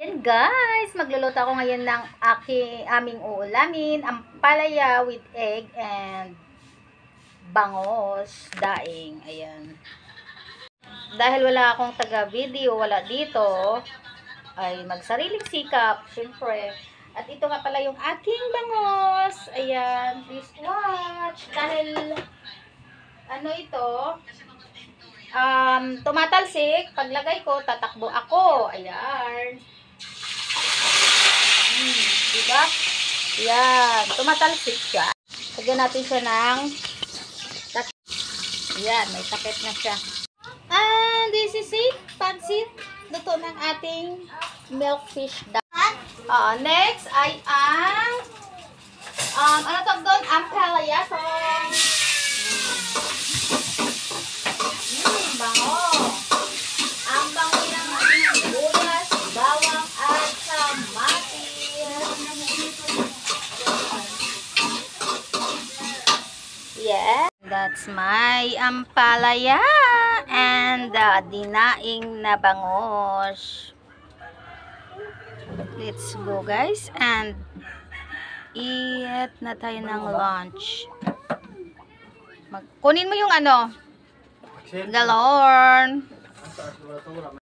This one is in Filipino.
Yan guys, magluluto ako ngayon ng aming uulamin, ang palaya with egg and bangos, daing. Ayan. Dahil wala akong taga-video, wala dito, ay magsariling sikap, syempre. At ito nga pala yung aking bangos. Ayan, please watch. Dahil, ano ito, tumatalsik, paglagay ko, tatakbo ako. Ayan. Diba? Yan. Tumatalsik siya. Lagyan natin siya ng yan. May takip na siya. And this is it. Pansit. Luto ng ating milkfish duck. Next ay ang ano tawag doon? Ang palaya. So, bango. Ang bango ng ating bulas, bawang at kamatis. Yeah, that's my ampalaya and dinaing na bangos. Let's go guys and eat na tayo ng lunch. Kunin mo yung ano, galon.